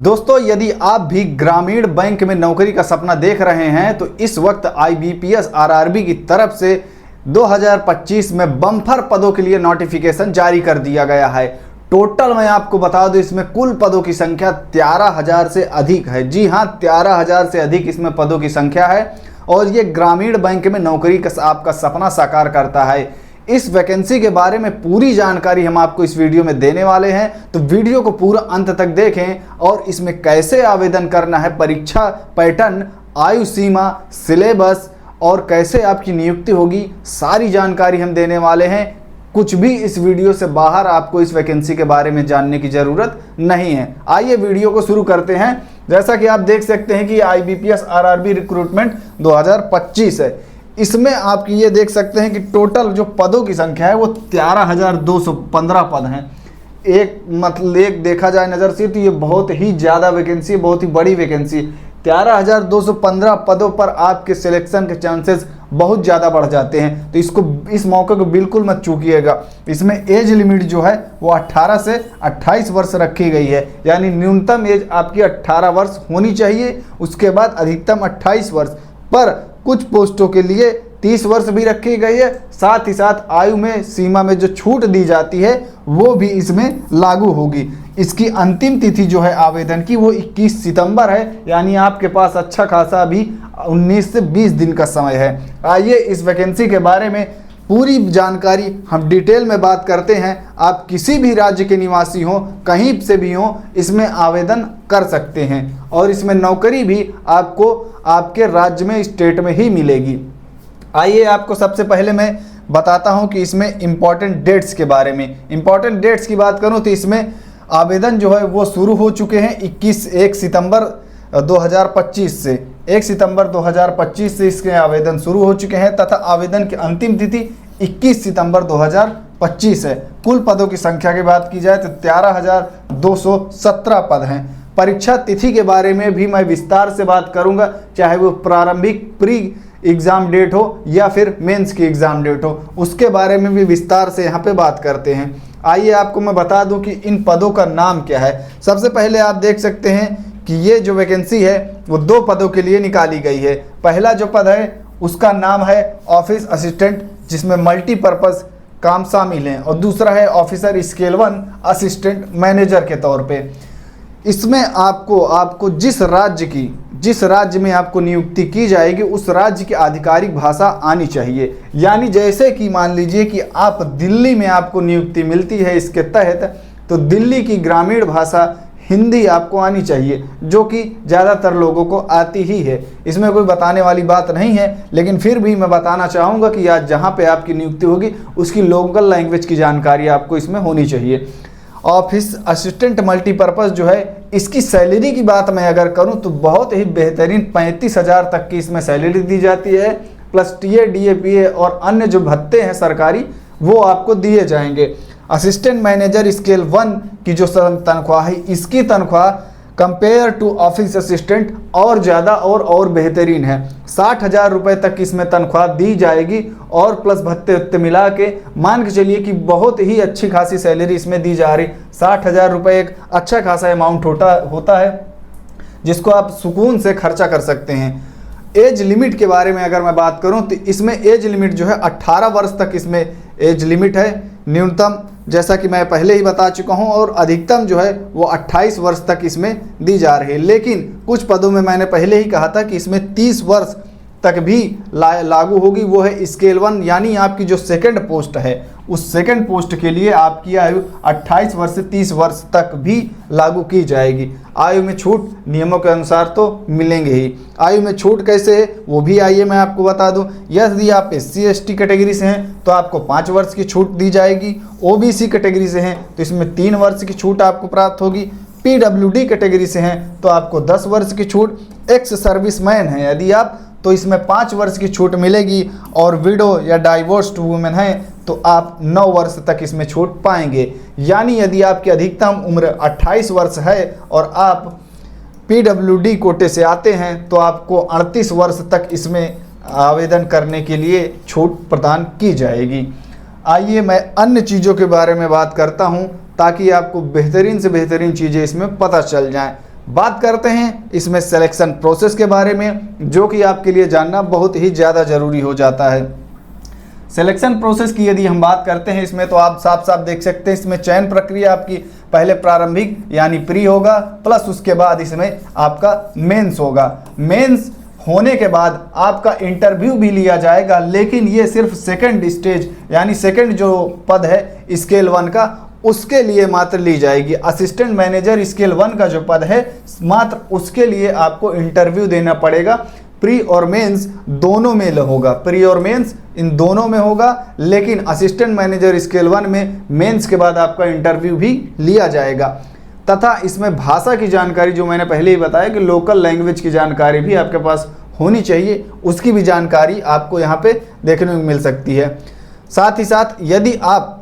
दोस्तों, यदि आप भी ग्रामीण बैंक में नौकरी का सपना देख रहे हैं तो इस वक्त आईबीपीएस आरआरबी की तरफ से 2025 में बम्पर पदों के लिए नोटिफिकेशन जारी कर दिया गया है। टोटल मैं आपको बता दूं, इसमें कुल पदों की संख्या 13,000 से अधिक है। जी हां, 13,000 से अधिक इसमें पदों की संख्या है और ये ग्रामीण बैंक में नौकरी का आपका सपना साकार करता है। इस वैकेंसी के बारे में पूरी जानकारी हम आपको इस वीडियो में देने वाले हैं, तो वीडियो को पूरा अंत तक देखें और इसमें कैसे आवेदन करना है, परीक्षा पैटर्न, आयु सीमा, सिलेबस और कैसे आपकी नियुक्ति होगी, सारी जानकारी हम देने वाले हैं। कुछ भी इस वीडियो से बाहर आपको इस वैकेंसी के बारे में जानने की ज़रूरत नहीं है। आइए वीडियो को शुरू करते हैं। जैसा कि आप देख सकते हैं कि आईबीपीएस आरआरबी रिक्रूटमेंट 2025 है। इसमें आप ये देख सकते हैं कि टोटल जो पदों की संख्या है वो 13,215 पद हैं। एक देखा जाए नज़र से तो ये बहुत ही ज़्यादा वैकेंसी है, बहुत ही बड़ी वैकेंसी। 13,215 पदों पर आपके सिलेक्शन के चांसेस बहुत ज़्यादा बढ़ जाते हैं, तो इस मौके को बिल्कुल मत चूकिएगा। इसमें एज लिमिट जो है वो 18 से 28 वर्ष रखी गई है, यानी न्यूनतम एज आपकी 18 वर्ष होनी चाहिए, उसके बाद अधिकतम 28 वर्ष। पर कुछ पोस्टों के लिए 30 वर्ष भी रखी गई है। साथ ही साथ आयु में सीमा में जो छूट दी जाती है वो भी इसमें लागू होगी। इसकी अंतिम तिथि जो है आवेदन की वो 21 सितंबर है, यानी आपके पास अच्छा खासा भी 19 से 20 दिन का समय है। आइए इस वैकेंसी के बारे में पूरी जानकारी हम डिटेल में बात करते हैं। आप किसी भी राज्य के निवासी हों, कहीं से भी हों, इसमें आवेदन कर सकते हैं और इसमें नौकरी भी आपको आपके राज्य में, स्टेट में ही मिलेगी। आइए आपको सबसे पहले मैं बताता हूं कि इसमें इम्पॉर्टेंट डेट्स के बारे में। इम्पॉर्टेंट डेट्स की बात करूं तो इसमें आवेदन जो है वो शुरू हो चुके हैं 1 सितंबर 2025 से। 1 सितंबर 2025 से इसके आवेदन शुरू हो चुके हैं तथा आवेदन की अंतिम तिथि 21 सितंबर 2025 है। कुल पदों की संख्या की बात की जाए तो 13,217 पद हैं। परीक्षा तिथि के बारे में भी मैं विस्तार से बात करूंगा, चाहे वो प्रारंभिक प्री एग्ज़ाम डेट हो या फिर मेंस की एग्ज़ाम डेट हो, उसके बारे में भी विस्तार से यहाँ पे बात करते हैं। आइए आपको मैं बता दूं कि इन पदों का नाम क्या है। सबसे पहले आप देख सकते हैं कि ये जो वैकेंसी है वो 2 पदों के लिए निकाली गई है। पहला जो पद है उसका नाम है ऑफिस असिस्टेंट, जिसमें मल्टीपर्पज़ काम शामिल हैं, और दूसरा है ऑफिसर स्केल 1 असिस्टेंट मैनेजर के तौर पे। इसमें आपको जिस राज्य में आपको नियुक्ति की जाएगी उस राज्य की आधिकारिक भाषा आनी चाहिए। यानी जैसे कि मान लीजिए कि आप दिल्ली में आपको नियुक्ति मिलती है इसके तहत, तो दिल्ली की ग्रामीण भाषा हिंदी आपको आनी चाहिए, जो कि ज़्यादातर लोगों को आती ही है। इसमें कोई बताने वाली बात नहीं है, लेकिन फिर भी मैं बताना चाहूँगा कि आज जहाँ पे आपकी नियुक्ति होगी उसकी लोकल लैंग्वेज की जानकारी आपको इसमें होनी चाहिए। ऑफिस असिस्टेंट मल्टीपर्पज़ जो है, इसकी सैलरी की बात मैं अगर करूं तो बहुत ही बेहतरीन 35,000 तक की इसमें सैलरी दी जाती है, प्लस टीए, डीएपीए और अन्य जो भत्ते हैं सरकारी वो आपको दिए जाएंगे। असिस्टेंट मैनेजर स्केल 1 की जो तनख्वाह है, इसकी तनख्वाह कंपेयर टू ऑफिस असिस्टेंट और ज़्यादा और बेहतरीन है। 60,000 रुपये तक इसमें तनख्वाह दी जाएगी और प्लस भत्ते उत्ते मिला के मान के चलिए कि बहुत ही अच्छी खासी सैलरी इसमें दी जा रही। 60,000 रुपये एक अच्छा खासा अमाउंट होता है जिसको आप सुकून से खर्चा कर सकते हैं। एज लिमिट के बारे में अगर मैं बात करूं तो इसमें एज लिमिट जो है 18 वर्ष तक इसमें एज लिमिट है न्यूनतम, जैसा कि मैं पहले ही बता चुका हूं, और अधिकतम जो है वो 28 वर्ष तक इसमें दी जा रही है। लेकिन कुछ पदों में मैंने पहले ही कहा था कि इसमें 30 वर्ष तक भी लागू होगी। वो है स्केल 1, यानी आपकी जो सेकंड पोस्ट है उस सेकंड पोस्ट के लिए आपकी आयु 28 वर्ष से 30 वर्ष तक भी लागू की जाएगी। आयु में छूट नियमों के अनुसार तो मिलेंगे ही। आयु में छूट कैसे है वो भी आइए मैं आपको बता दूं। यदि आप SC/ST कैटेगरी से हैं तो आपको 5 वर्ष की छूट दी जाएगी। OBC कैटेगरी से हैं तो इसमें 3 वर्ष की छूट आपको प्राप्त होगी। PWD कैटेगरी से हैं तो आपको 10 वर्ष की छूट। एक्स सर्विसमैन हैं यदि आप तो इसमें 5 वर्ष की छूट मिलेगी, और विडो या डाइवोर्स्ड वुमेन हैं तो आप 9 वर्ष तक इसमें छूट पाएंगे। यानी यदि आपकी अधिकतम उम्र 28 वर्ष है और आप PWD कोटे से आते हैं तो आपको 38 वर्ष तक इसमें आवेदन करने के लिए छूट प्रदान की जाएगी। आइए मैं अन्य चीज़ों के बारे में बात करता हूं ताकि आपको बेहतरीन से बेहतरीन चीज़ें इसमें पता चल जाएं। बात करते हैं इसमें सिलेक्शन प्रोसेस के बारे में, जो कि आपके लिए जानना बहुत ही ज़्यादा ज़रूरी हो जाता है। सिलेक्शन प्रोसेस की यदि हम बात करते हैं इसमें, तो आप साफ साफ देख सकते हैं इसमें चयन प्रक्रिया आपकी पहले प्रारंभिक यानी प्री होगा, प्लस उसके बाद इसमें आपका मेंस होगा। मेंस होने के बाद आपका इंटरव्यू भी लिया जाएगा, लेकिन ये सिर्फ सेकंड स्टेज यानी सेकंड जो पद है स्केल 1 का, उसके लिए मात्र ली जाएगी। असिस्टेंट मैनेजर स्केल 1 का जो पद है मात्र उसके लिए आपको इंटरव्यू देना पड़ेगा। प्री और मेंस दोनों में होगा, प्री और मेंस इन दोनों में होगा, लेकिन असिस्टेंट मैनेजर स्केल 1 में मेंस के बाद आपका इंटरव्यू भी लिया जाएगा। तथा इसमें भाषा की जानकारी, जो मैंने पहले ही बताया कि लोकल लैंग्वेज की जानकारी भी आपके पास होनी चाहिए, उसकी भी जानकारी आपको यहाँ पे देखने को मिल सकती है। साथ ही साथ यदि आप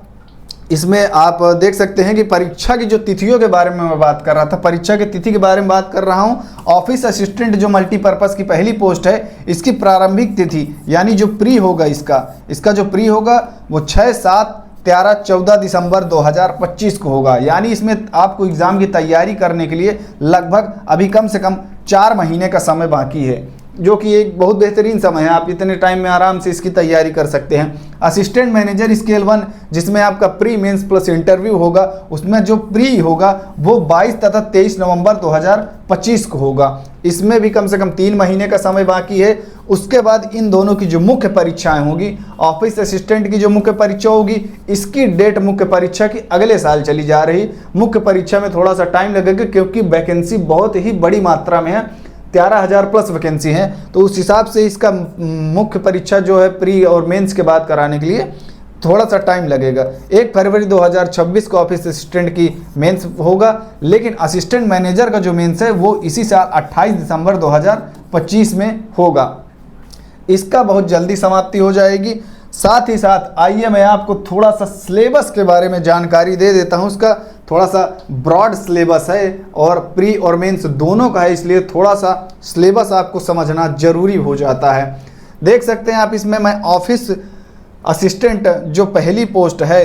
इसमें आप देख सकते हैं कि परीक्षा की जो तिथियों के बारे में मैं बात कर रहा था, परीक्षा की तिथि के बारे में बात कर रहा हूं। ऑफिस असिस्टेंट जो मल्टीपर्पज़ की पहली पोस्ट है, इसकी प्रारंभिक तिथि यानी जो प्री होगा इसका जो प्री होगा वो 6, 7, 13, 14 दिसंबर 2025 को होगा। यानी इसमें आपको एग्ज़ाम की तैयारी करने के लिए लगभग अभी कम से कम 4 महीने का समय बाकी है, जो कि एक बहुत बेहतरीन समय है। आप इतने टाइम में आराम से इसकी तैयारी कर सकते हैं। असिस्टेंट मैनेजर स्केल 1 जिसमें आपका प्री मेंस प्लस इंटरव्यू होगा, उसमें जो प्री होगा वो 22 तथा 23 नवंबर 2025 को होगा। इसमें भी कम से कम 3 महीने का समय बाकी है। उसके बाद इन दोनों की जो मुख्य परीक्षाएं होगी, ऑफिस असिस्टेंट की जो मुख्य परीक्षा होगी, इसकी डेट मुख्य परीक्षा की अगले साल चली जा रही। मुख्य परीक्षा में थोड़ा सा टाइम लगेगा क्योंकि वैकेंसी बहुत ही बड़ी मात्रा में है, 13,000 प्लस वैकेंसी है, तो उस हिसाब से इसका मुख्य परीक्षा जो है प्री और मेंस के बाद कराने के लिए थोड़ा सा टाइम लगेगा। 1 फरवरी 2026 को ऑफिस असिस्टेंट की मेंस होगा, लेकिन असिस्टेंट मैनेजर का जो मेंस है वो इसी साल 28 दिसंबर 2025 में होगा। इसका बहुत जल्दी समाप्ति हो जाएगी। साथ ही साथ आइए मैं आपको थोड़ा सा सिलेबस के बारे में जानकारी दे देता हूँ। उसका थोड़ा सा ब्रॉड सिलेबस है और प्री और मेंस दोनों का है, इसलिए थोड़ा सा सिलेबस आपको समझना जरूरी हो जाता है। देख सकते हैं आप इसमें मैं ऑफिस असिस्टेंट जो पहली पोस्ट है,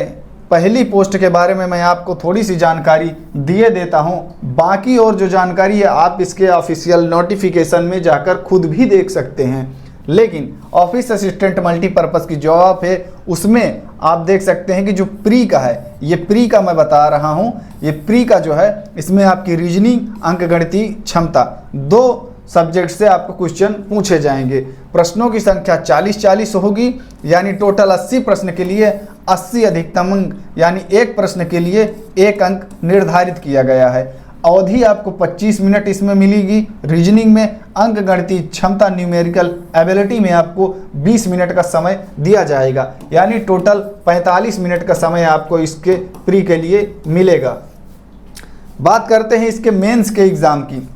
पहली पोस्ट के बारे में मैं आपको थोड़ी सी जानकारी दिए देता हूं। बाकी और जो जानकारी है आप इसके ऑफिशियल नोटिफिकेशन में जाकर खुद भी देख सकते हैं। लेकिन ऑफिस असिस्टेंट मल्टीपर्पज़ की जॉब है, उसमें आप देख सकते हैं कि जो प्री का है, ये प्री का मैं बता रहा हूं, ये प्री का जो है इसमें आपकी रीजनिंग, अंकगणितीय क्षमता 2 सब्जेक्ट से आपको क्वेश्चन पूछे जाएंगे। प्रश्नों की संख्या 40-40 होगी, यानी टोटल 80 प्रश्न के लिए 80 अधिकतम अंक, यानी एक प्रश्न के लिए 1 अंक निर्धारित किया गया है। अवधि आपको 25 मिनट इसमें मिलेगी। रीजनिंग में, अंकगणितीय क्षमता न्यूमेरिकल एबिलिटी में आपको 20 मिनट का समय दिया जाएगा, यानी टोटल 45 मिनट का समय आपको इसके प्री के लिए मिलेगा। बात करते हैं इसके मेंस के एग्ज़ाम की।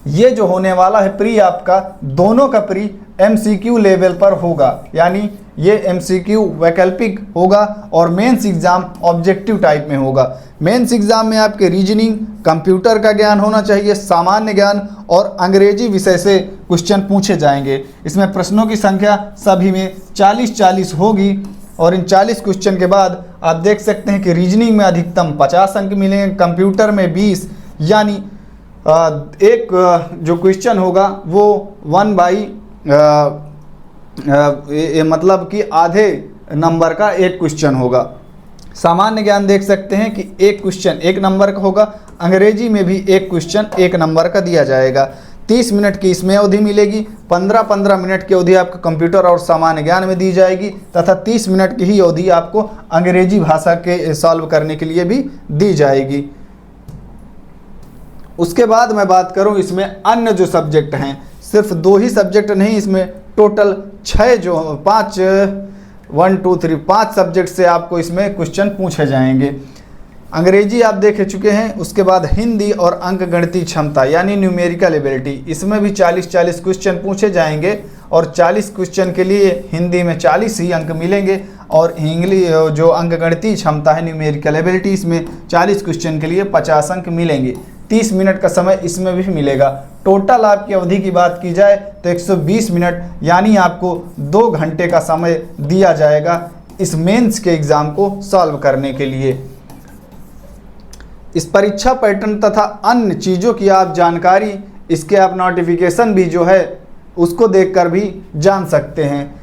ये जो होने वाला है प्री, आपका दोनों का प्री MCQ लेवल पर होगा, यानी ये MCQ वैकल्पिक होगा और मेंस एग्ज़ाम ऑब्जेक्टिव टाइप में होगा। मेंस एग्ज़ाम में आपके रीजनिंग, कंप्यूटर का ज्ञान होना चाहिए, सामान्य ज्ञान और अंग्रेजी विषय से क्वेश्चन पूछे जाएंगे। इसमें प्रश्नों की संख्या सभी में 40-40 होगी और इन 40 क्वेश्चन के बाद आप देख सकते हैं कि रीजनिंग में अधिकतम 50 अंक मिलेंगे, कंप्यूटर में 20, यानी एक जो क्वेश्चन होगा वो 1/, मतलब कि आधे नंबर का एक क्वेश्चन होगा। सामान्य ज्ञान देख सकते हैं कि एक क्वेश्चन 1 नंबर का होगा। अंग्रेजी में भी एक क्वेश्चन 1 नंबर का दिया जाएगा। 30 मिनट की इसमें अवधि मिलेगी। 15-15 मिनट की अवधि आपको कंप्यूटर और सामान्य ज्ञान में दी जाएगी तथा 30 मिनट की ही अवधि आपको अंग्रेजी भाषा के सॉल्व करने के लिए भी दी जाएगी। उसके बाद मैं बात करूं इसमें अन्य जो सब्जेक्ट हैं, सिर्फ 2 ही सब्जेक्ट नहीं, इसमें टोटल 5 सब्जेक्ट से आपको इसमें क्वेश्चन पूछे जाएंगे। अंग्रेजी आप देख चुके हैं। उसके बाद हिंदी और अंकगणितीय क्षमता यानी न्यूमेरिकल एबिलिटी, इसमें भी 40-40 क्वेश्चन पूछे जाएंगे और 40 क्वेश्चन के लिए हिंदी में 40 ही अंक मिलेंगे और इंग्लिश जो अंकगणितीय क्षमता है न्यूमेरिकल एबिलिटी, इसमें 40 क्वेश्चन के लिए 50 अंक मिलेंगे। 30 मिनट का समय इसमें भी मिलेगा। टोटल आपकी अवधि की बात की जाए तो 120 मिनट, यानी आपको 2 घंटे का समय दिया जाएगा इस मेंस के एग्ज़ाम को सॉल्व करने के लिए। इस परीक्षा पैटर्न तथा अन्य चीज़ों की आप जानकारी, इसके आप नोटिफिकेशन भी जो है उसको देखकर भी जान सकते हैं।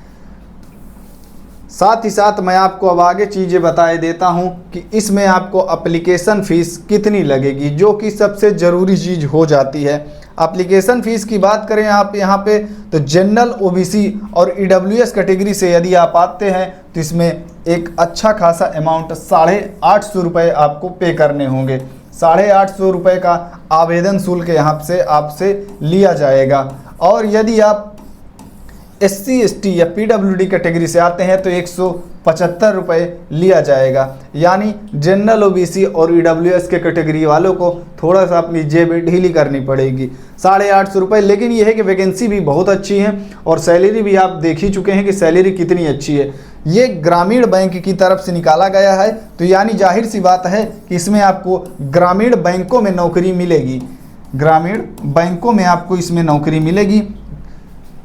साथ ही साथ मैं आपको अब आगे चीज़ें बताए देता हूं कि इसमें आपको एप्लीकेशन फ़ीस कितनी लगेगी, जो कि सबसे ज़रूरी चीज़ हो जाती है। एप्लीकेशन फ़ीस की बात करें आप यहाँ पे, तो जनरल, ओबीसी और ईडब्ल्यूएस कैटेगरी से यदि आप आते हैं तो इसमें एक अच्छा खासा अमाउंट 850 रुपये आपको पे करने होंगे। 850 रुपये का आवेदन शुल्क यहाँ से आपसे लिया जाएगा। और यदि आप SC ST या PWD कैटेगरी से आते हैं तो 175 रुपये लिया जाएगा। यानी जनरल, ओबीसी और EWS के कैटेगरी वालों को थोड़ा सा अपनी जेब ढीली करनी पड़ेगी। 850 रुपये, लेकिन यह है कि वैकेंसी भी बहुत अच्छी है और सैलरी भी आप देख ही चुके हैं कि सैलरी कितनी अच्छी है। ये ग्रामीण बैंक की तरफ से निकाला गया है, तो यानी जाहिर सी बात है कि इसमें आपको ग्रामीण बैंकों में नौकरी मिलेगी। ग्रामीण बैंकों में आपको इसमें नौकरी मिलेगी।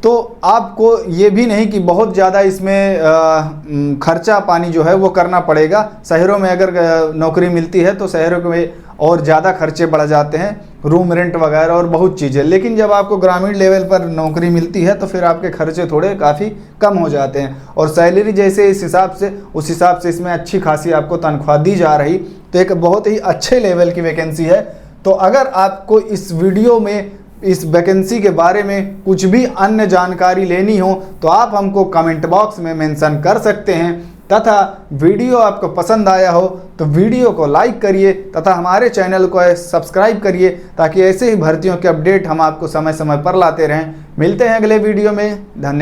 तो आपको ये भी नहीं कि बहुत ज़्यादा इसमें खर्चा पानी जो है वो करना पड़ेगा। शहरों में अगर नौकरी मिलती है तो शहरों में और ज़्यादा खर्चे बढ़ जाते हैं, रूम रेंट वगैरह और बहुत चीज़ें। लेकिन जब आपको ग्रामीण लेवल पर नौकरी मिलती है तो फिर आपके खर्चे थोड़े काफ़ी कम हो जाते हैं और सैलरी जैसे इस हिसाब से उस हिसाब से इसमें अच्छी खासी आपको तनख्वाह दी जा रही। तो एक बहुत ही अच्छे लेवल की वैकेंसी है। तो अगर आपको इस वीडियो में इस वैकेंसी के बारे में कुछ भी अन्य जानकारी लेनी हो तो आप हमको कमेंट बॉक्स में मेंशन कर सकते हैं, तथा वीडियो आपको पसंद आया हो तो वीडियो को लाइक करिए तथा हमारे चैनल को सब्सक्राइब करिए, ताकि ऐसे ही भर्तियों के अपडेट हम आपको समय समय पर लाते रहें। मिलते हैं अगले वीडियो में। धन्यवाद।